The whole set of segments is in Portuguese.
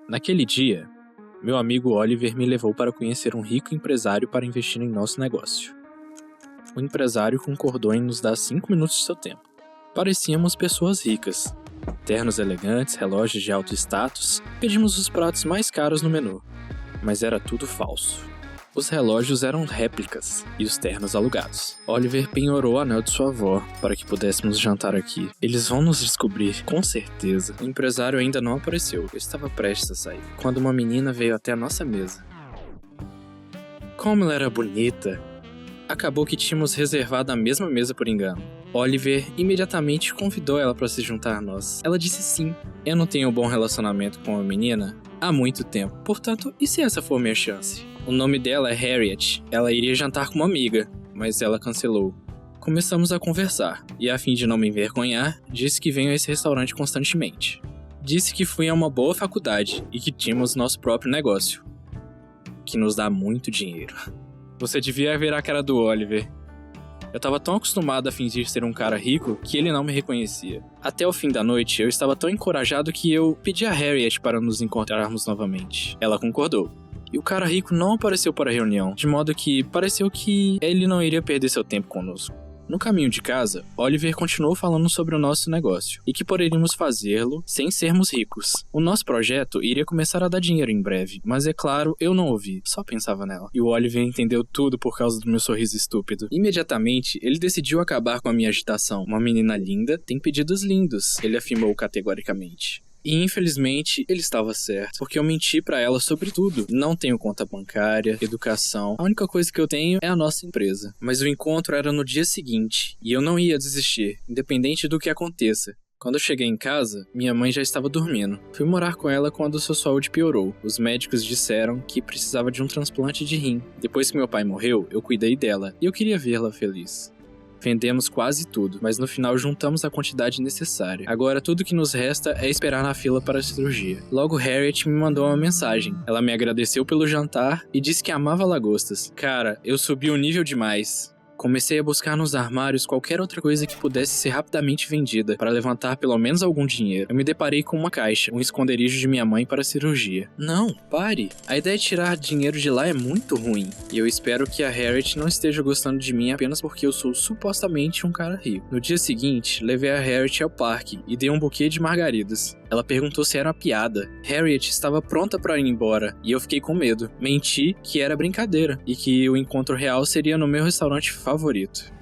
Naquele dia, meu amigo Oliver me levou para conhecer um rico empresário para investir em nosso negócio. O empresário concordou em nos dar 5 minutos de seu tempo. Parecíamos pessoas ricas. Ternos elegantes, relógios de alto status. Pedimos os pratos mais caros no menu. Mas era tudo falso. Os relógios eram réplicas e os ternos alugados. Oliver penhorou o anel de sua avó para que pudéssemos jantar aqui. Eles vão nos descobrir, com certeza. O empresário ainda não apareceu. Eu estava prestes a sair, quando uma menina veio até a nossa mesa. Como ela era bonita! Acabou que tínhamos reservado a mesma mesa por engano. Oliver imediatamente convidou ela para se juntar a nós. Ela disse sim. Eu não tenho um bom relacionamento com a menina há muito tempo. Portanto, e se essa for minha chance? O nome dela é Harriet. Ela iria jantar com uma amiga, mas ela cancelou. Começamos a conversar, e a fim de não me envergonhar, disse que venho a esse restaurante constantemente. Disse que fui a uma boa faculdade e que tínhamos nosso próprio negócio, que nos dá muito dinheiro. Você devia ver a cara do Oliver. Eu estava tão acostumado a fingir ser um cara rico que ele não me reconhecia. Até o fim da noite, eu estava tão encorajado que eu pedi a Harriet para nos encontrarmos novamente. Ela concordou. E o cara rico não apareceu para a reunião, de modo que pareceu que ele não iria perder seu tempo conosco. No caminho de casa, Oliver continuou falando sobre o nosso negócio e que poderíamos fazê-lo sem sermos ricos. O nosso projeto iria começar a dar dinheiro em breve, mas é claro, eu não ouvi, só pensava nela. E o Oliver entendeu tudo por causa do meu sorriso estúpido. Imediatamente, ele decidiu acabar com a minha agitação. Uma menina linda tem pedidos lindos, ele afirmou categoricamente. E infelizmente, ele estava certo, porque eu menti pra ela sobre tudo. Não tenho conta bancária, educação, a única coisa que eu tenho é a nossa empresa. Mas o encontro era no dia seguinte, e eu não ia desistir, independente do que aconteça. Quando eu cheguei em casa, minha mãe já estava dormindo. Fui morar com ela quando sua saúde piorou. Os médicos disseram que precisava de um transplante de rim. Depois que meu pai morreu, eu cuidei dela, e eu queria vê-la feliz. Vendemos quase tudo, mas no final juntamos a quantidade necessária. Agora tudo que nos resta é esperar na fila para a cirurgia. Logo Harriet me mandou uma mensagem. Ela me agradeceu pelo jantar e disse que amava lagostas. Cara, eu subi o nível demais. Comecei a buscar nos armários qualquer outra coisa que pudesse ser rapidamente vendida, para levantar pelo menos algum dinheiro. Eu me deparei com uma caixa, um esconderijo de minha mãe para a cirurgia. Não, pare! A ideia de tirar dinheiro de lá é muito ruim. E eu espero que a Harriet não esteja gostando de mim apenas porque eu sou supostamente um cara rico. No dia seguinte, levei a Harriet ao parque e dei um buquê de margaridas. Ela perguntou se era uma piada. Harriet estava pronta para ir embora, e eu fiquei com medo. Menti que era brincadeira, e que o encontro real seria no meu restaurante favorito.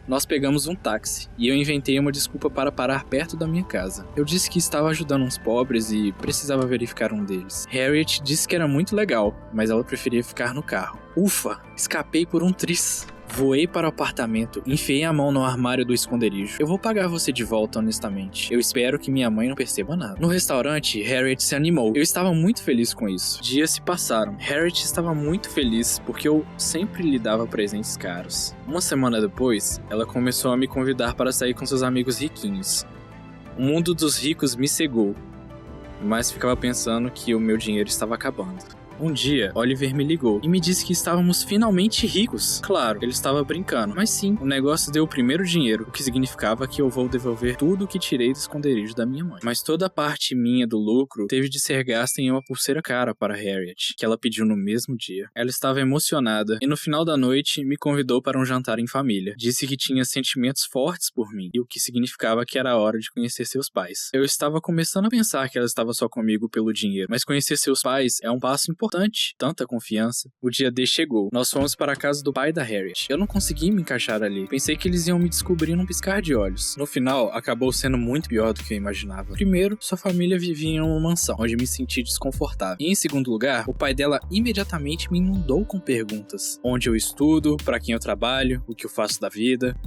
Nós pegamos um táxi, e eu inventei uma desculpa para parar perto da minha casa. Eu disse que estava ajudando uns pobres e precisava verificar um deles. Harriet disse que era muito legal, mas ela preferia ficar no carro. Ufa! Escapei por um triz. Voei para o apartamento, enfiei a mão no armário do esconderijo. Eu vou pagar você de volta, honestamente. Eu espero que minha mãe não perceba nada. No restaurante, Harriet se animou. Eu estava muito feliz com isso. Dias se passaram. Harriet estava muito feliz porque eu sempre lhe dava presentes caros. Uma semana depois, ela começou a me convidar para sair com seus amigos riquinhos. O mundo dos ricos me cegou, mas ficava pensando que o meu dinheiro estava acabando. Um dia, Oliver me ligou e me disse que estávamos finalmente ricos. Claro, ele estava brincando, mas sim, o negócio deu o primeiro dinheiro, o que significava que eu vou devolver tudo o que tirei do esconderijo da minha mãe. Mas toda a parte minha do lucro teve de ser gasta em uma pulseira cara para Harriet, que ela pediu no mesmo dia. Ela estava emocionada e no final da noite me convidou para um jantar em família. Disse que tinha sentimentos fortes por mim, e o que significava que era hora de conhecer seus pais. Eu estava começando a pensar que ela estava só comigo pelo dinheiro, mas conhecer seus pais é um passo importante. Tanta confiança. O dia D chegou. Nós fomos para a casa do pai da Harriet. Eu não consegui me encaixar ali. Pensei que eles iam me descobrir num piscar de olhos. No final, acabou sendo muito pior do que eu imaginava. Primeiro, sua família vivia em uma mansão, onde me senti desconfortável. E em segundo lugar, o pai dela imediatamente me inundou com perguntas. Onde eu estudo, para quem eu trabalho, o que eu faço da vida.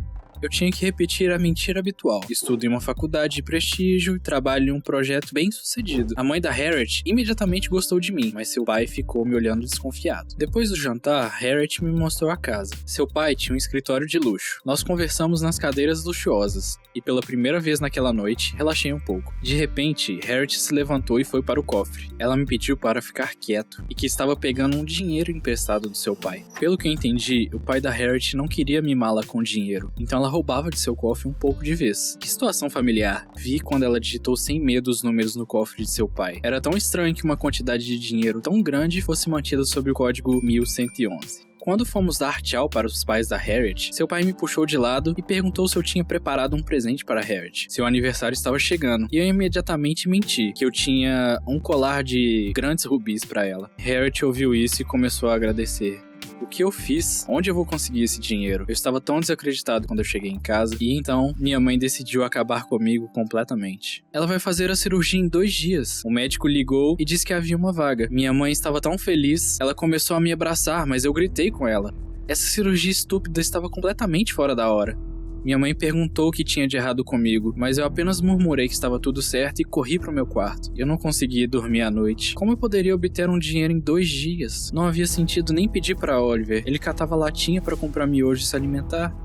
Eu tinha que repetir a mentira habitual. Estudo em uma faculdade de prestígio e trabalho em um projeto bem sucedido. A mãe da Harriet imediatamente gostou de mim, mas seu pai ficou me olhando desconfiado. Depois do jantar, Harriet me mostrou a casa. Seu pai tinha um escritório de luxo. Nós conversamos nas cadeiras luxuosas, e pela primeira vez naquela noite, relaxei um pouco. De repente, Harriet se levantou e foi para o cofre. Ela me pediu para ficar quieto, e que estava pegando um dinheiro emprestado do seu pai. Pelo que eu entendi, o pai da Harriet não queria mimá-la com dinheiro, então ela roubava de seu cofre um pouco de vez. Que situação familiar. Vi quando ela digitou sem medo os números no cofre de seu pai. Era tão estranho que uma quantidade de dinheiro tão grande fosse mantida sob o código 1111. Quando fomos dar tchau para os pais da Harriet, seu pai me puxou de lado e perguntou se eu tinha preparado um presente para Harriet. Seu aniversário estava chegando, e eu imediatamente menti que eu tinha um colar de grandes rubis para ela. Harriet ouviu isso e começou a agradecer. O que eu fiz? Onde eu vou conseguir esse dinheiro? Eu estava tão desacreditado quando eu cheguei em casa, e então minha mãe decidiu acabar comigo completamente. Ela vai fazer a cirurgia em 2 dias. O médico ligou e disse que havia uma vaga. Minha mãe estava tão feliz, ela começou a me abraçar, mas eu gritei com ela. Essa cirurgia estúpida estava completamente fora da hora. Minha mãe perguntou o que tinha de errado comigo, mas eu apenas murmurei que estava tudo certo e corri pro meu quarto. Eu não conseguia dormir à noite. Como eu poderia obter um dinheiro em 2 dias? Não havia sentido nem pedir para Oliver. Ele catava latinha para comprar miojo e se alimentar.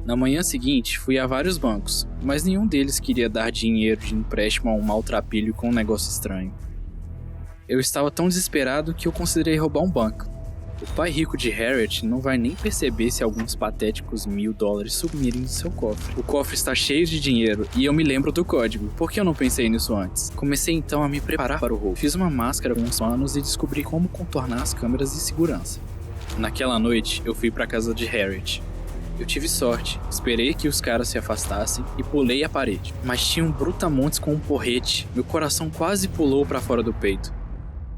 Na manhã seguinte, fui a vários bancos, mas nenhum deles queria dar dinheiro de empréstimo a um maltrapilho com um negócio estranho. Eu estava tão desesperado que eu considerei roubar um banco. O pai rico de Harriet não vai nem perceber se alguns patéticos $1000 sumirem do seu cofre. O cofre está cheio de dinheiro e eu me lembro do código. Por que eu não pensei nisso antes? Comecei então a me preparar para o roubo. Fiz uma máscara com uns panos e descobri como contornar as câmeras de segurança. Naquela noite, eu fui para a casa de Harriet. Eu tive sorte, esperei que os caras se afastassem e pulei a parede. Mas tinha um brutamontes com um porrete. Meu coração quase pulou para fora do peito.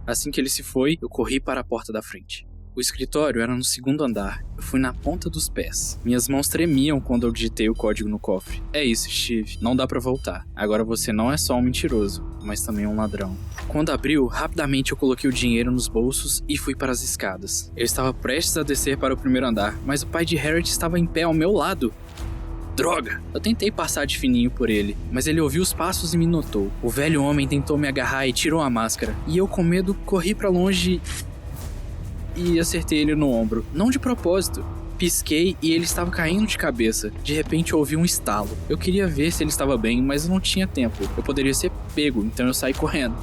Assim que ele se foi, eu corri para a porta da frente. O escritório era no 2º andar. Eu fui na ponta dos pés. Minhas mãos tremiam quando eu digitei o código no cofre. É isso, Steve. Não dá pra voltar. Agora você não é só um mentiroso, mas também um ladrão. Quando abriu, rapidamente eu coloquei o dinheiro nos bolsos e fui para as escadas. Eu estava prestes a descer para o 1º andar, mas o pai de Harriet estava em pé ao meu lado. Droga! Eu tentei passar de fininho por ele, mas ele ouviu os passos e me notou. O velho homem tentou me agarrar e tirou a máscara. E eu, com medo, corri pra longe e acertei ele no ombro. Não de propósito. Pisquei e ele estava caindo de cabeça. De repente eu ouvi um estalo. Eu queria ver se ele estava bem, mas eu não tinha tempo. Eu poderia ser pego, então eu saí correndo.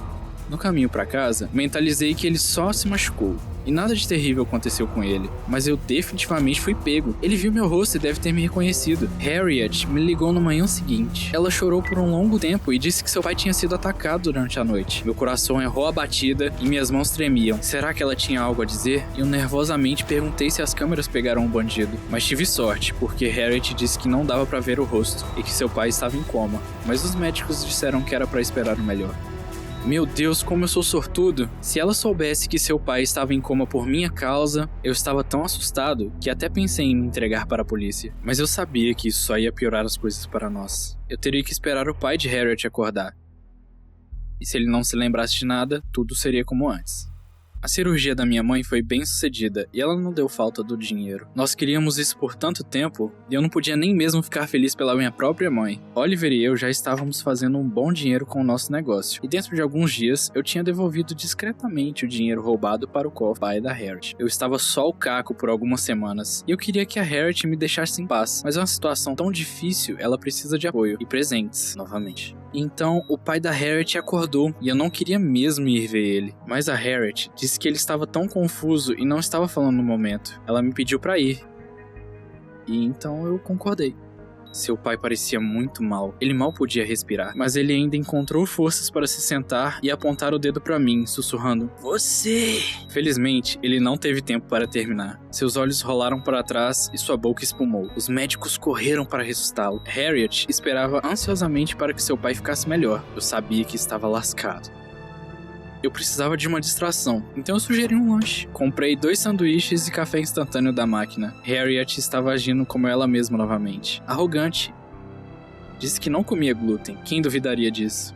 No caminho para casa, mentalizei que ele só se machucou. E nada de terrível aconteceu com ele, mas eu definitivamente fui pego. Ele viu meu rosto e deve ter me reconhecido. Harriet me ligou na manhã seguinte. Ela chorou por um longo tempo e disse que seu pai tinha sido atacado durante a noite. Meu coração errou a batida e minhas mãos tremiam. Será que ela tinha algo a dizer? Eu nervosamente perguntei se as câmeras pegaram o bandido. Mas tive sorte, porque Harriet disse que não dava para ver o rosto e que seu pai estava em coma. Mas os médicos disseram que era para esperar o melhor. Meu Deus, como eu sou sortudo! Se ela soubesse que seu pai estava em coma por minha causa, eu estava tão assustado que até pensei em me entregar para a polícia. Mas eu sabia que isso só ia piorar as coisas para nós. Eu teria que esperar o pai de Harriet acordar. E se ele não se lembrasse de nada, tudo seria como antes. A cirurgia da minha mãe foi bem sucedida e ela não deu falta do dinheiro. Nós queríamos isso por tanto tempo e eu não podia nem mesmo ficar feliz pela minha própria mãe. Oliver e eu já estávamos fazendo um bom dinheiro com o nosso negócio. E dentro de alguns dias, eu tinha devolvido discretamente o dinheiro roubado para o cofre pai da Harriet. Eu estava só o caco por algumas semanas e eu queria que a Harriet me deixasse em paz. Mas é uma situação tão difícil, ela precisa de apoio e presentes, novamente. Então, o pai da Harriet acordou e eu não queria mesmo ir ver ele. Mas a Harriet disse que ele estava tão confuso e não estava falando no momento. Ela me pediu para ir. E então eu concordei. Seu pai parecia muito mal. Ele mal podia respirar, mas ele ainda encontrou forças para se sentar e apontar o dedo para mim, sussurrando: "Você!" Felizmente, ele não teve tempo para terminar. Seus olhos rolaram para trás e sua boca espumou. Os médicos correram para ressuscitá-lo. Harriet esperava ansiosamente para que seu pai ficasse melhor. Eu sabia que estava lascado. Eu precisava de uma distração, então eu sugeri um lanche. Comprei 2 sanduíches e café instantâneo da máquina. Harriet estava agindo como ela mesma novamente. Arrogante. Disse que não comia glúten. Quem duvidaria disso?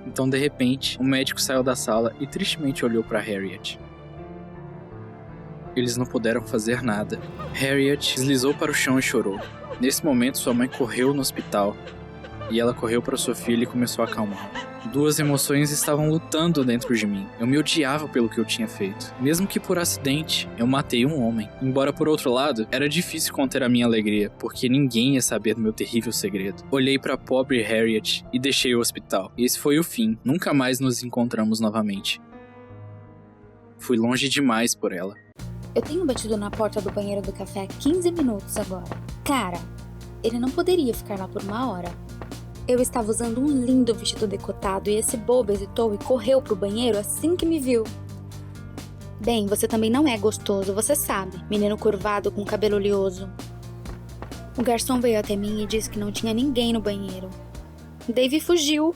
Então, de repente, o médico saiu da sala e tristemente olhou para Harriet. Eles não puderam fazer nada. Harriet deslizou para o chão e chorou. Nesse momento, sua mãe correu no hospital. E ela correu para sua filha e começou a acalmá-la. 2 emoções estavam lutando dentro de mim. Eu me odiava pelo que eu tinha feito. Mesmo que por acidente, eu matei um homem. Embora por outro lado, era difícil conter a minha alegria, porque ninguém ia saber do meu terrível segredo. Olhei para a pobre Harriet e deixei o hospital. Esse foi o fim. Nunca mais nos encontramos novamente. Fui longe demais por ela. Eu tenho batido na porta do banheiro do café há 15 minutos agora. Cara, ele não poderia ficar lá por uma hora. Eu estava usando um lindo vestido decotado e esse bobo hesitou e correu pro banheiro assim que me viu. Bem, você também não é gostoso, você sabe, menino curvado com cabelo oleoso. O garçom veio até mim e disse que não tinha ninguém no banheiro. Dave fugiu.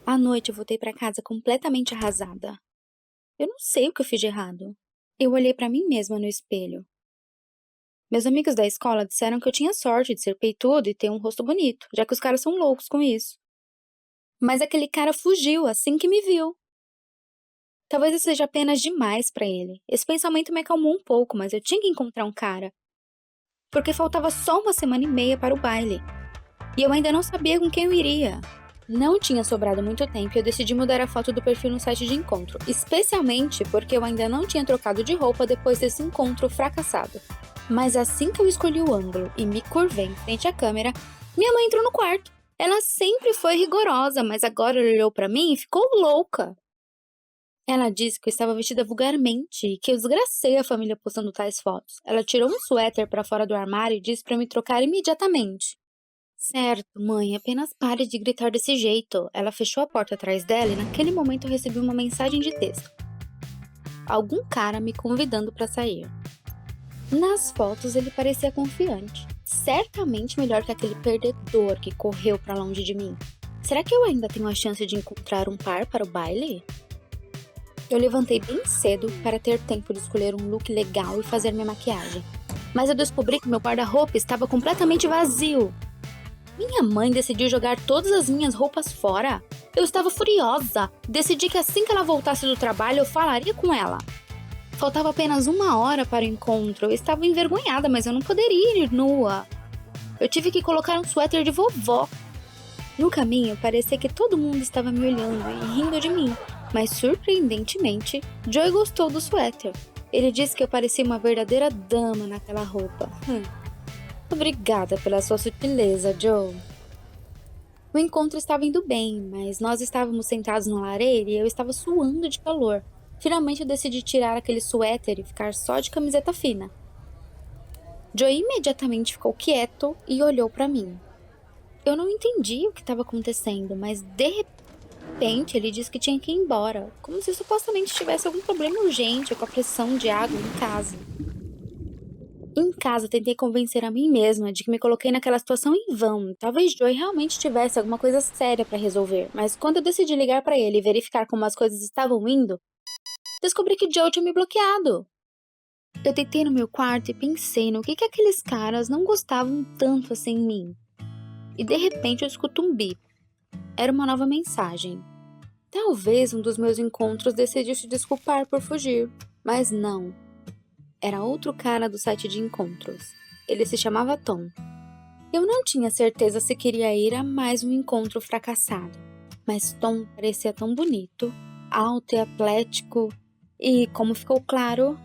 À noite eu voltei para casa completamente arrasada. Eu não sei o que eu fiz de errado. Eu olhei para mim mesma no espelho. Meus amigos da escola disseram que eu tinha sorte de ser peitudo e ter um rosto bonito, já que os caras são loucos com isso. Mas aquele cara fugiu assim que me viu. Talvez eu seja apenas demais pra ele. Esse pensamento me acalmou um pouco, mas eu tinha que encontrar um cara. Porque faltava só uma semana e meia para o baile. E eu ainda não sabia com quem eu iria. Não tinha sobrado muito tempo e eu decidi mudar a foto do perfil no site de encontro, especialmente porque eu ainda não tinha trocado de roupa depois desse encontro fracassado. Mas assim que eu escolhi o ângulo e me curvei em frente à câmera, minha mãe entrou no quarto. Ela sempre foi rigorosa, mas agora ela olhou pra mim e ficou louca. Ela disse que eu estava vestida vulgarmente e que eu desgracei a família postando tais fotos. Ela tirou um suéter pra fora do armário e disse pra me trocar imediatamente. Certo, mãe, apenas pare de gritar desse jeito. Ela fechou a porta atrás dela e naquele momento eu recebi uma mensagem de texto. Algum cara me convidando pra sair. Nas fotos ele parecia confiante. Certamente melhor que aquele perdedor que correu pra longe de mim. Será que eu ainda tenho a chance de encontrar um par para o baile? Eu levantei bem cedo para ter tempo de escolher um look legal e fazer minha maquiagem. Mas eu descobri que meu guarda-roupa estava completamente vazio. Minha mãe decidiu jogar todas as minhas roupas fora. Eu estava furiosa. Decidi que assim que ela voltasse do trabalho eu falaria com ela. Faltava apenas uma hora para o encontro. Eu estava envergonhada, mas eu não poderia ir nua. Eu tive que colocar um suéter de vovó. No caminho, parecia que todo mundo estava me olhando e rindo de mim. Mas, surpreendentemente, Joey gostou do suéter. Ele disse que eu parecia uma verdadeira dama naquela roupa. Obrigada pela sua sutileza, Joe. O encontro estava indo bem, mas nós estávamos sentados na lareira e eu estava suando de calor. Finalmente eu decidi tirar aquele suéter e ficar só de camiseta fina. Joey imediatamente ficou quieto e olhou para mim. Eu não entendi o que estava acontecendo, mas de repente ele disse que tinha que ir embora, como se supostamente tivesse algum problema urgente com a pressão de água em casa. Em casa, tentei convencer a mim mesma de que me coloquei naquela situação em vão. Talvez Joey realmente tivesse alguma coisa séria para resolver, mas quando eu decidi ligar para ele e verificar como as coisas estavam indo, descobri que Joe tinha me bloqueado. Eu deitei no meu quarto e pensei no que aqueles caras não gostavam tanto assim em mim. E de repente eu escuto um bip. Era uma nova mensagem. Talvez um dos meus encontros decidiu se desculpar por fugir, mas não. Era outro cara do site de encontros. Ele se chamava Tom. Eu não tinha certeza se queria ir a mais um encontro fracassado, mas Tom parecia tão bonito, alto e atlético, e, como ficou claro,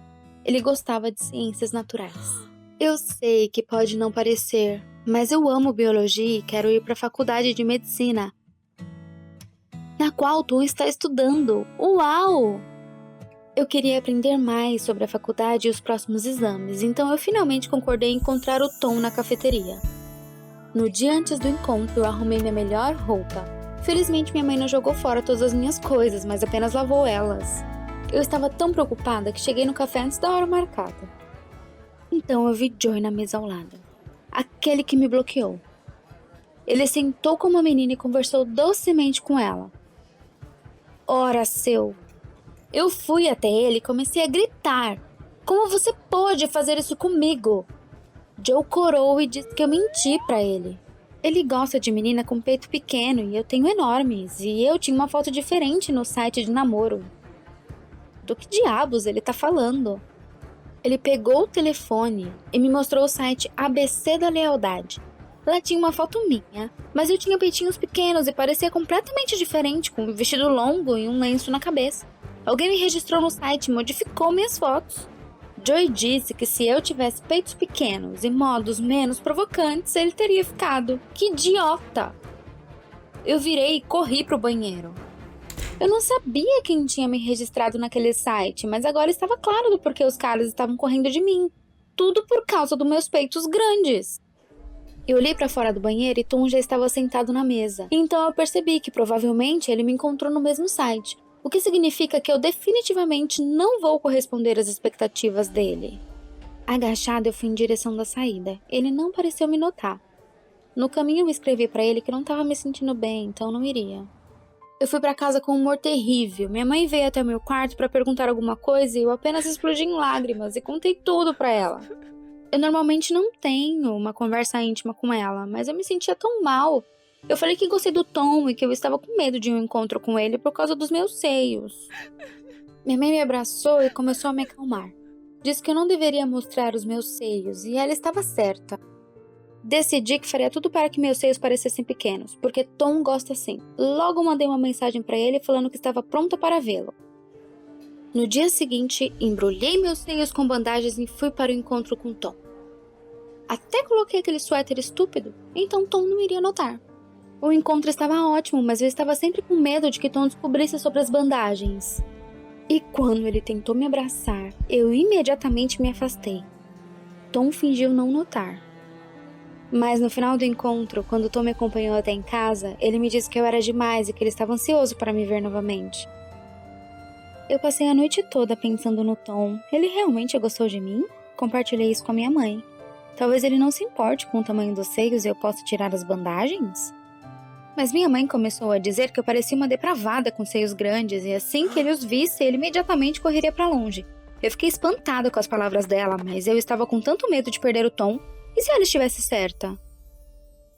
ele gostava de ciências naturais. Eu sei que pode não parecer, mas eu amo biologia e quero ir para a faculdade de medicina, na qual Tom está estudando. Uau! Eu queria aprender mais sobre a faculdade e os próximos exames, então eu finalmente concordei em encontrar o Tom na cafeteria. No dia antes do encontro, eu arrumei minha melhor roupa. Felizmente, minha mãe não jogou fora todas as minhas coisas, mas apenas lavou elas. Eu estava tão preocupada que cheguei no café antes da hora marcada. Então eu vi Joey na mesa ao lado, aquele que me bloqueou. Ele sentou com uma menina e conversou docemente com ela. Ora, seu! Eu fui até ele e comecei a gritar. Como você pôde fazer isso comigo? Joe corou e disse que eu menti pra ele. Ele gosta de menina com peito pequeno e eu tenho enormes. E eu tinha uma foto diferente no site de namoro. Do que diabos ele tá falando? Ele pegou o telefone e me mostrou o site ABC da Lealdade. Lá tinha uma foto minha, mas eu tinha peitinhos pequenos e parecia completamente diferente, com um vestido longo e um lenço na cabeça. Alguém me registrou no site e modificou minhas fotos. Joey disse que se eu tivesse peitos pequenos e modos menos provocantes, ele teria ficado. Que idiota! Eu virei e corri pro banheiro. Eu não sabia quem tinha me registrado naquele site, mas agora estava claro do porquê os caras estavam correndo de mim. Tudo por causa dos meus peitos grandes. Eu olhei pra fora do banheiro e Tom já estava sentado na mesa. Então eu percebi que provavelmente ele me encontrou no mesmo site, o que significa que eu definitivamente não vou corresponder às expectativas dele. Agachada, eu fui em direção da saída. Ele não pareceu me notar. No caminho eu escrevi pra ele que não estava me sentindo bem, então não iria. Eu fui pra casa com um humor terrível. Minha mãe veio até o meu quarto pra perguntar alguma coisa e eu apenas explodi em lágrimas e contei tudo pra ela. Eu normalmente não tenho uma conversa íntima com ela, mas eu me sentia tão mal. Eu falei que gostei do Tom e que eu estava com medo de um encontro com ele por causa dos meus seios. Minha mãe me abraçou e começou a me acalmar. Disse que eu não deveria mostrar os meus seios e ela estava certa. Decidi que faria tudo para que meus seios parecessem pequenos, porque Tom gosta assim. Logo mandei uma mensagem para ele falando que estava pronta para vê-lo. No dia seguinte, embrulhei meus seios com bandagens e fui para o encontro com Tom. Até coloquei aquele suéter estúpido, então Tom não iria notar. O encontro estava ótimo, mas eu estava sempre com medo de que Tom descobrisse sobre as bandagens. E quando ele tentou me abraçar, eu imediatamente me afastei. Tom fingiu não notar. Mas no final do encontro, quando Tom me acompanhou até em casa, ele me disse que eu era demais e que ele estava ansioso para me ver novamente. Eu passei a noite toda pensando no Tom. Ele realmente gostou de mim? Compartilhei isso com a minha mãe. Talvez ele não se importe com o tamanho dos seios e eu possa tirar as bandagens? Mas minha mãe começou a dizer que eu parecia uma depravada com seios grandes e assim que ele os visse, ele imediatamente correria para longe. Eu fiquei espantada com as palavras dela, mas eu estava com tanto medo de perder o Tom. E se ela estivesse certa?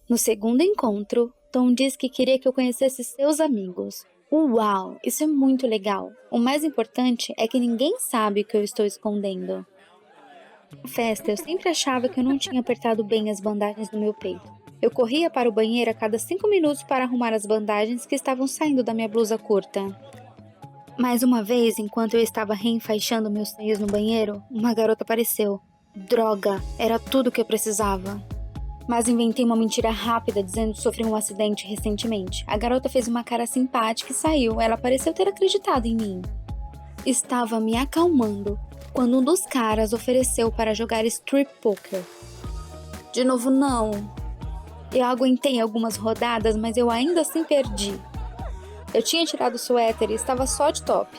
No segundo encontro, Tom disse que queria que eu conhecesse seus amigos. Uau, isso é muito legal. O mais importante é que ninguém sabe o que eu estou escondendo. Na festa, eu sempre achava que eu não tinha apertado bem as bandagens no meu peito. Eu corria para o banheiro a cada 5 minutos para arrumar as bandagens que estavam saindo da minha blusa curta. Mais uma vez, enquanto eu estava reenfaixando meus seios no banheiro, uma garota apareceu. Droga, era tudo o que eu precisava. Mas inventei uma mentira rápida dizendo que sofri um acidente recentemente. A garota fez uma cara simpática e saiu. Ela pareceu ter acreditado em mim. Estava me acalmando quando um dos caras ofereceu para jogar strip poker. De novo, não. Eu aguentei algumas rodadas, mas eu ainda assim perdi. Eu tinha tirado o suéter e estava só de top.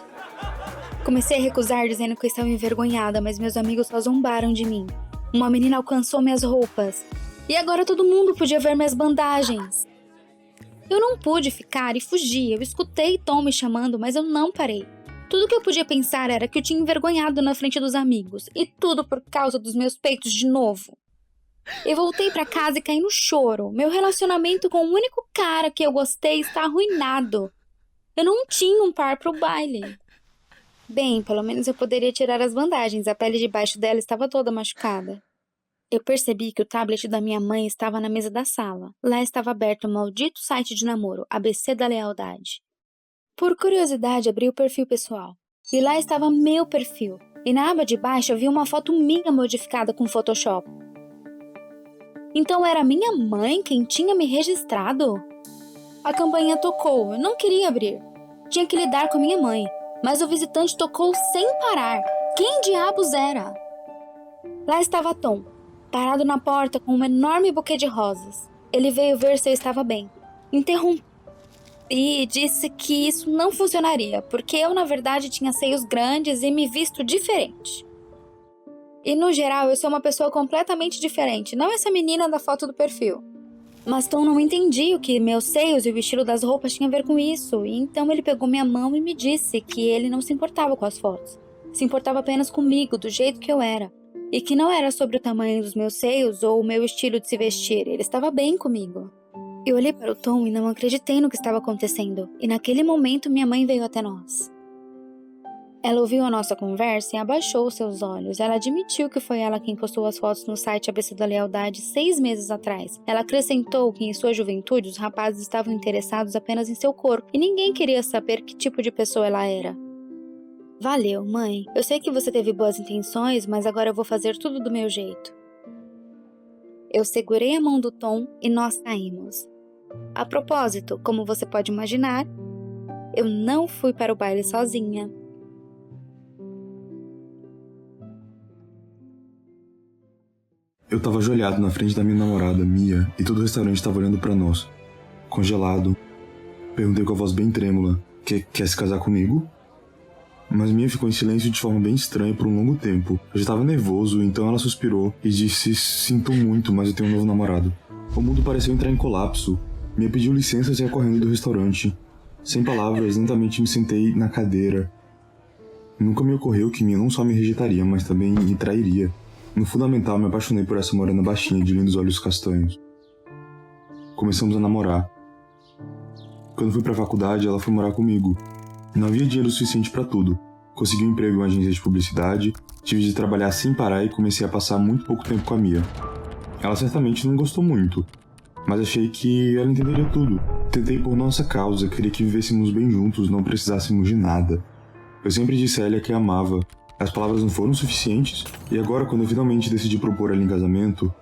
Comecei a recusar dizendo que eu estava envergonhada, mas meus amigos só zombaram de mim. Uma menina alcançou minhas roupas. E agora todo mundo podia ver minhas bandagens. Eu não pude ficar e fugi. Eu escutei Tom me chamando, mas eu não parei. Tudo que eu podia pensar era que eu tinha envergonhado na frente dos amigos. E tudo por causa dos meus peitos de novo. Eu voltei pra casa e caí no choro. Meu relacionamento com o único cara que eu gostei está arruinado. Eu não tinha um par pro baile. Bem, pelo menos eu poderia tirar as bandagens. A pele debaixo dela estava toda machucada. Eu percebi que o tablet da minha mãe estava na mesa da sala. Lá estava aberto o maldito site de namoro, ABC da Lealdade. Por curiosidade, abri o perfil pessoal. E lá estava meu perfil. E na aba de baixo eu vi uma foto minha modificada com Photoshop. Então era minha mãe quem tinha me registrado? A campainha tocou. Eu não queria abrir. Tinha que lidar com a minha mãe. Mas o visitante tocou sem parar. Quem diabos era? Lá estava Tom, parado na porta com um enorme buquê de rosas. Ele veio ver se eu estava bem. Interrompi e disse que isso não funcionaria, porque eu, na verdade, tinha seios grandes e me visto diferente. E, no geral, eu sou uma pessoa completamente diferente, não essa menina da foto do perfil. Mas Tom não entendia o que meus seios e o estilo das roupas tinham a ver com isso, e então ele pegou minha mão e me disse que ele não se importava com as fotos. Se importava apenas comigo, do jeito que eu era. E que não era sobre o tamanho dos meus seios ou o meu estilo de se vestir, ele estava bem comigo. Eu olhei para o Tom e não acreditei no que estava acontecendo, e naquele momento minha mãe veio até nós. Ela ouviu a nossa conversa e abaixou seus olhos. Ela admitiu que foi ela quem postou as fotos no site ABC da Lealdade 6 meses atrás. Ela acrescentou que em sua juventude os rapazes estavam interessados apenas em seu corpo e ninguém queria saber que tipo de pessoa ela era. Valeu, mãe. Eu sei que você teve boas intenções, mas agora eu vou fazer tudo do meu jeito. Eu segurei a mão do Tom e nós saímos. A propósito, como você pode imaginar, eu não fui para o baile sozinha. Eu tava ajoelhado na frente da minha namorada, Mia, e todo o restaurante estava olhando pra nós. Congelado. Perguntei com a voz bem trêmula: Quer se casar comigo? Mas Mia ficou em silêncio de forma bem estranha por um longo tempo. Eu já estava nervoso, então ela suspirou e disse: Sinto muito, mas eu tenho um novo namorado. O mundo pareceu entrar em colapso. Mia pediu licença e saiu correndo do restaurante. Sem palavras, lentamente me sentei na cadeira. Nunca me ocorreu que Mia não só me rejeitaria, mas também me trairia. No fundamental, me apaixonei por essa morena baixinha de lindos olhos castanhos. Começamos a namorar. Quando fui pra faculdade, ela foi morar comigo. Não havia dinheiro suficiente pra tudo. Consegui um emprego em uma agência de publicidade, tive de trabalhar sem parar e comecei a passar muito pouco tempo com a Mia. Ela certamente não gostou muito, mas achei que ela entenderia tudo. Tentei por nossa causa, queria que vivêssemos bem juntos, não precisássemos de nada. Eu sempre disse a ela que a amava. As palavras não foram suficientes, e agora, quando eu finalmente decidi propor ela em casamento,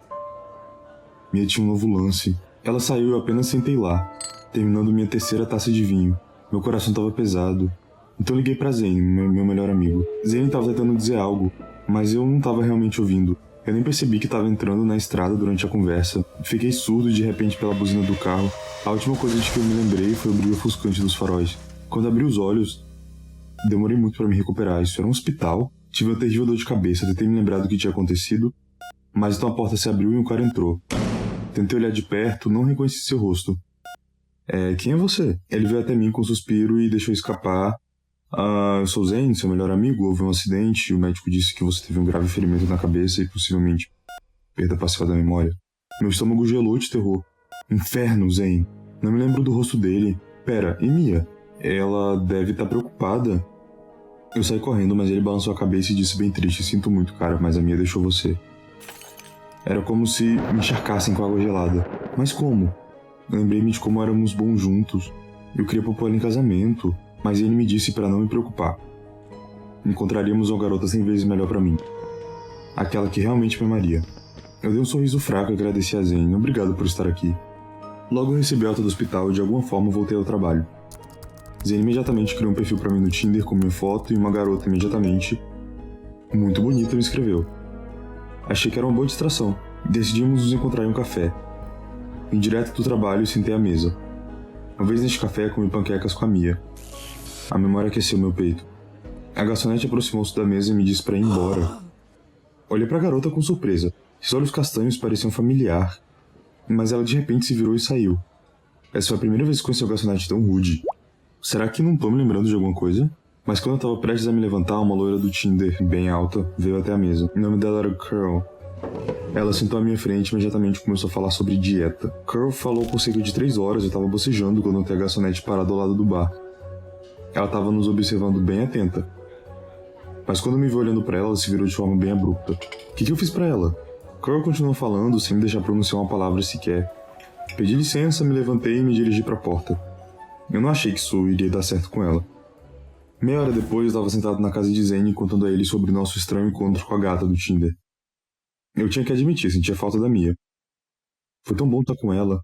Mia tinha um novo lance. Ela saiu e eu apenas sentei lá, terminando minha terceira taça de vinho. Meu coração estava pesado. Então liguei pra Zane, meu melhor amigo. Zane estava tentando dizer algo, mas eu não estava realmente ouvindo. Eu nem percebi que estava entrando na estrada durante a conversa. Fiquei surdo de repente pela buzina do carro. A última coisa de que eu me lembrei foi o brilho ofuscante dos faróis. Quando abri os olhos, demorei muito para me recuperar. Isso era um hospital. Tive uma terrível dor de cabeça, tentei me lembrar do que tinha acontecido, mas então a porta se abriu e um cara entrou. Tentei olhar de perto, não reconheci seu rosto. Quem é você? Ele veio até mim com um suspiro e deixou escapar. Eu sou Zane, seu melhor amigo. Houve um acidente e o médico disse que você teve um grave ferimento na cabeça e possivelmente perda parcial da memória. Meu estômago gelou de terror. Inferno, Zane. Não me lembro do rosto dele. Pera, e Mia? Ela deve estar preocupada. Eu saí correndo, mas ele balançou a cabeça e disse bem triste: Sinto muito, cara, mas a Mia deixou você. Era como se me encharcassem com água gelada. Mas como? Lembrei-me de como éramos bons juntos. Eu queria propor ela em casamento, mas ele me disse para não me preocupar. Encontraríamos uma garota 100 vezes melhor para mim. Aquela que realmente me amaria. Eu dei um sorriso fraco e agradeci a Zane. Obrigado por estar aqui. Logo recebi alta do hospital e de alguma forma voltei ao trabalho. Zane imediatamente criou um perfil para mim no Tinder com minha foto e uma garota imediatamente, muito bonita, me escreveu. Achei que era uma boa distração. Decidimos nos encontrar em um café. Vim direto do trabalho e sentei à mesa. Uma vez neste café, comi panquecas com a Mia. A memória aqueceu meu peito. A garçonete aproximou-se da mesa e me disse para ir embora. Olhei para a garota com surpresa. Seus olhos castanhos pareciam familiar, mas ela de repente se virou e saiu. Essa foi a primeira vez que conheci o garçonete tão rude. Será que não tô me lembrando de alguma coisa? Mas quando eu estava prestes a me levantar, uma loira do Tinder, bem alta, veio até a mesa. O nome dela era Curl. Ela sentou à minha frente e imediatamente começou a falar sobre dieta. Curl falou por cerca de 3 horas e eu estava bocejando quando notei a garçonete parada ao lado do bar. Ela estava nos observando bem atenta. Mas quando me vi olhando para ela se virou de forma bem abrupta. O que eu fiz para ela? Curl continuou falando sem me deixar pronunciar uma palavra sequer. Pedi licença, me levantei e me dirigi para a porta. Eu não achei que isso iria dar certo com ela. Meia hora depois, eu estava sentado na casa de Zane contando a ele sobre nosso estranho encontro com a gata do Tinder. Eu tinha que admitir, sentia falta da Mia. Foi tão bom estar com ela.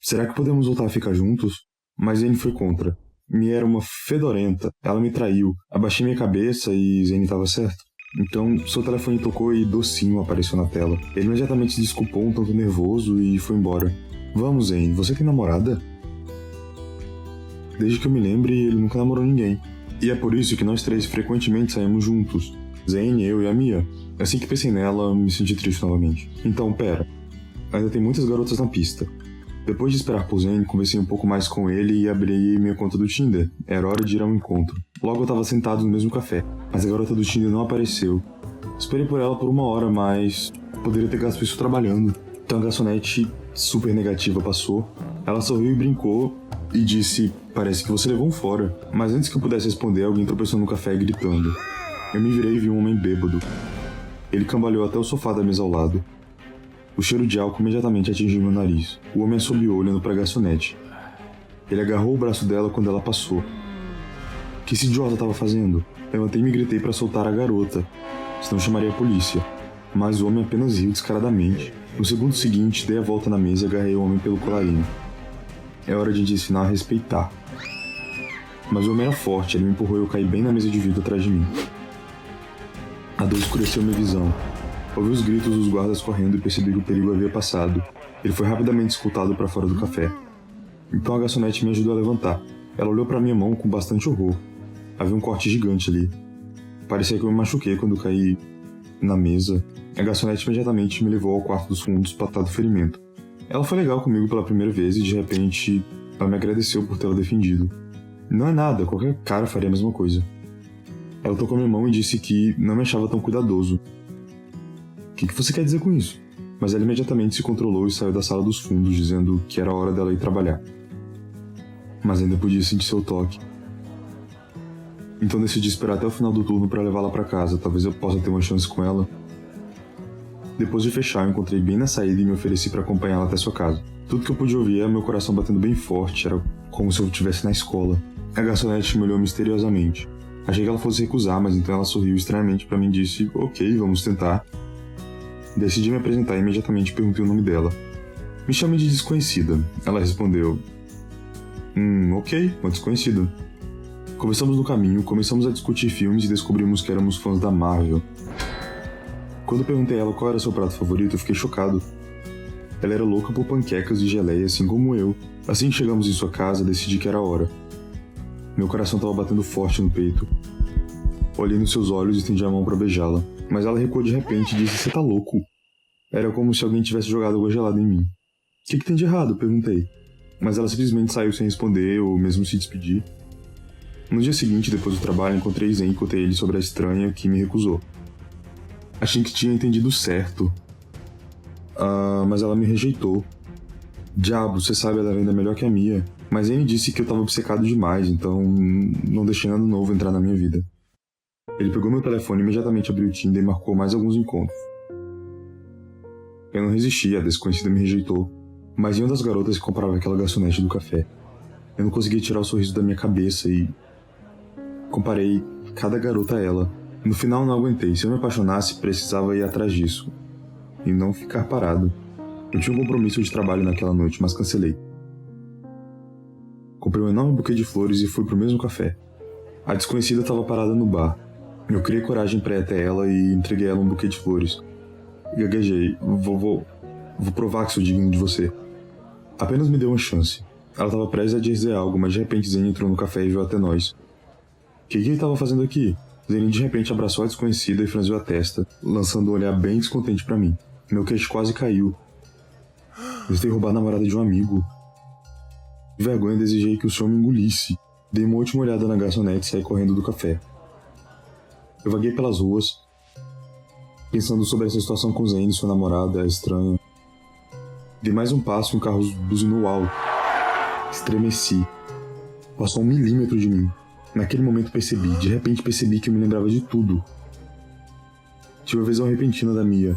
Será que podemos voltar a ficar juntos? Mas Zane foi contra. Mia era uma fedorenta. Ela me traiu. Abaixei minha cabeça e Zane estava certo. Então, seu telefone tocou e docinho apareceu na tela. Ele imediatamente se desculpou, um tanto nervoso, e foi embora. Vamos, Zane, você tem namorada? Desde que eu me lembre, ele nunca namorou ninguém. E é por isso que nós 3 frequentemente saímos juntos. Zane, eu e a Mia. Assim que pensei nela, me senti triste novamente. Então, pera. Ainda tem muitas garotas na pista. Depois de esperar por Zane, conversei um pouco mais com ele e abri minha conta do Tinder. Era hora de ir ao encontro. Logo eu estava sentado no mesmo café, mas a garota do Tinder não apareceu. Esperei por ela por 1 hora, mas poderia ter gasto isso trabalhando. Então a garçonete super negativa passou. Ela sorriu e brincou e disse: parece que você levou um fora. Mas antes que eu pudesse responder, alguém tropeçou no café gritando. Eu me virei e vi um homem bêbado. Ele cambaleou até o sofá da mesa ao lado. O cheiro de álcool imediatamente atingiu meu nariz. O homem assobiou olhando para a garçonete. Ele agarrou o braço dela quando ela passou. O que esse idiota estava fazendo? Levantei-me e gritei para soltar a garota, senão chamaria a polícia. Mas o homem apenas riu descaradamente. No segundo seguinte, dei a volta na mesa e agarrei o homem pelo colarinho. É hora de ensinar a respeitar. Mas o homem era forte, ele me empurrou e eu caí bem na mesa de vidro atrás de mim. A dor escureceu minha visão. Ouvi os gritos dos guardas correndo e percebi que o perigo havia passado. Ele foi rapidamente escoltado para fora do café. Então a garçonete me ajudou a levantar. Ela olhou para minha mão com bastante horror. Havia um corte gigante ali. Parecia que eu me machuquei quando caí na mesa. A garçonete imediatamente me levou ao quarto dos fundos para tratar do ferimento. Ela foi legal comigo pela primeira vez e de repente ela me agradeceu por tê-la defendido. Não é nada, qualquer cara faria a mesma coisa. Ela tocou minha mão e disse que não me achava tão cuidadoso. O que você quer dizer com isso? Mas ela imediatamente se controlou e saiu da sala dos fundos, dizendo que era hora dela ir trabalhar. Mas ainda podia sentir seu toque. Então decidi esperar até o final do turno para levá-la para casa, talvez eu possa ter uma chance com ela. Depois de fechar, eu encontrei bem na saída e me ofereci para acompanhá-la até sua casa. Tudo que eu pude ouvir era meu coração batendo bem forte, era como se eu estivesse na escola. A garçonete me olhou misteriosamente. Achei que ela fosse recusar, mas então ela sorriu estranhamente para mim e disse: ok, vamos tentar. Decidi me apresentar e imediatamente perguntei o nome dela. Me chame de desconhecida. Ela respondeu: ok, uma desconhecida. Começamos no caminho, começamos a discutir filmes e descobrimos que éramos fãs da Marvel. Quando perguntei a ela qual era seu prato favorito, eu fiquei chocado. Ela era louca por panquecas e geleia, assim como eu. Assim que chegamos em sua casa, decidi que era a hora. Meu coração estava batendo forte no peito. Olhei nos seus olhos e estendi a mão para beijá-la. Mas ela recuou de repente e disse: você tá louco? Era como se alguém tivesse jogado água gelada em mim. O que tem de errado? Perguntei. Mas ela simplesmente saiu sem responder ou mesmo se despedir. No dia seguinte, depois do trabalho, encontrei Zen e contei ele sobre a estranha que me recusou. Achei que tinha entendido certo. Mas ela me rejeitou. Diabo, você sabe, ela ainda é melhor que a minha. Mas Zen disse que eu tava obcecado demais, então não deixei nada novo entrar na minha vida. Ele pegou meu telefone e imediatamente abriu o Tinder e marcou mais alguns encontros. Eu não resisti, a desconhecida me rejeitou. Mas uma das garotas que comprava aquela garçonete do café. Eu não conseguia tirar o sorriso da minha cabeça e comparei cada garota a ela. No final não aguentei. Se eu me apaixonasse, precisava ir atrás disso. E não ficar parado. Eu tinha um compromisso de trabalho naquela noite, mas cancelei. Comprei um enorme buquê de flores e fui pro mesmo café. A desconhecida estava parada no bar. Eu criei coragem pra ir até ela e entreguei a ela um buquê de flores. Gaguejei. Vou provar que sou digno de você. Apenas me deu uma chance. Ela estava prestes a dizer algo, mas de repente Zen entrou no café e veio até nós. O que ele estava fazendo aqui? Zen de repente abraçou a desconhecida e franziu a testa, lançando um olhar bem descontente pra mim. Meu queixo quase caiu. Eu tentei roubar a namorada de um amigo. De vergonha, desejei que o senhor me engolisse. Dei uma última olhada na garçonete e saí correndo do café. Eu vaguei pelas ruas, pensando sobre essa situação com Zen e sua namorada, a estranha. Dei mais um passo e um carro buzinou alto. Estremeci. Passou 1 milímetro de mim. Naquele momento de repente percebi que eu me lembrava de tudo. Tive uma visão repentina da Mia.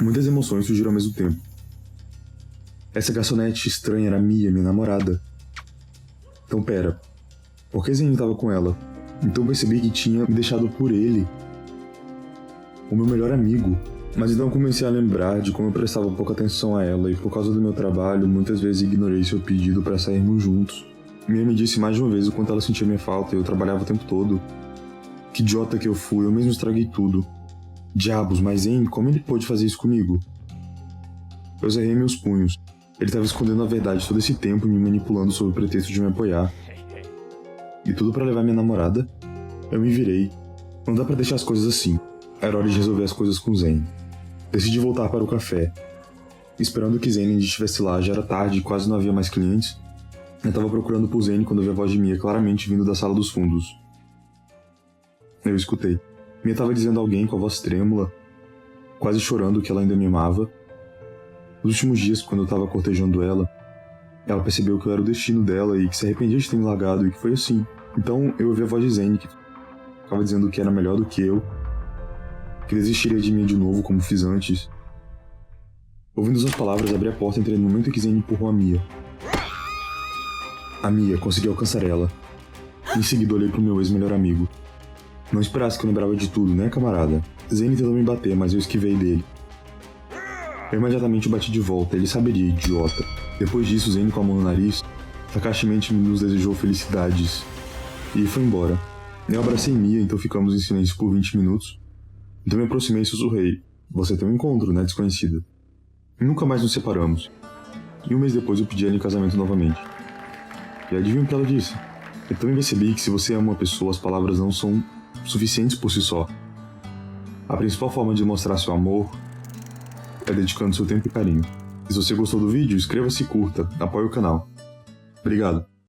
Muitas emoções surgiram ao mesmo tempo. Essa garçonete estranha era Mia, minha namorada. Então pera, por que Zen estava com ela? Então percebi que tinha me deixado por ele, o meu melhor amigo. Mas então comecei a lembrar de como eu prestava pouca atenção a ela e por causa do meu trabalho muitas vezes ignorei seu pedido para sairmos juntos. Mia me disse mais de uma vez o quanto ela sentia minha falta e eu trabalhava o tempo todo. Que idiota que eu fui, eu mesmo estraguei tudo. Diabos, mas Zen, como ele pôde fazer isso comigo? Eu cerrei meus punhos. Ele estava escondendo a verdade todo esse tempo e me manipulando sob o pretexto de me apoiar. E tudo para levar minha namorada? Eu me virei. Não dá para deixar as coisas assim. Era hora de resolver as coisas com Zen. Decidi voltar para o café. Esperando que Zen ainda estivesse lá, já era tarde e quase não havia mais clientes. Eu estava procurando por Zen quando ouvi a voz de Mia claramente vindo da sala dos fundos. Eu escutei. Mia estava dizendo a alguém com a voz trêmula, quase chorando que ela ainda me amava. Nos últimos dias, quando eu estava cortejando ela percebeu que eu era o destino dela e que se arrependia de ter me largado e que foi assim. Então eu ouvi a voz de Zen que ficava dizendo que era melhor do que eu, que desistiria de mim de novo como fiz antes. Ouvindo suas palavras, abri a porta e entrei no momento em que Zen empurrou a Mia. A Mia, consegui alcançar ela. Em seguida olhei pro meu ex-melhor amigo. Não esperasse que eu lembrava de tudo, né, camarada? Zen tentou me bater, mas eu esquivei dele. Eu imediatamente o bati de volta, ele saberia, idiota. Depois disso, Zen com a mão no nariz, sarcasticamente nos desejou felicidades. E foi embora. Eu abracei Mia, então ficamos em silêncio por 20 minutos. Então me aproximei e sussurrei. você tem um encontro, né, desconhecida. E nunca mais nos separamos. E um mês depois eu pedi ela em casamento novamente. E adivinha o que ela disse? Eu também percebi que se você ama uma pessoa, as palavras não são suficientes por si só. A principal forma de mostrar seu amor é dedicando seu tempo e carinho. E se você gostou do vídeo, inscreva-se e curta, apoie o canal. Obrigado.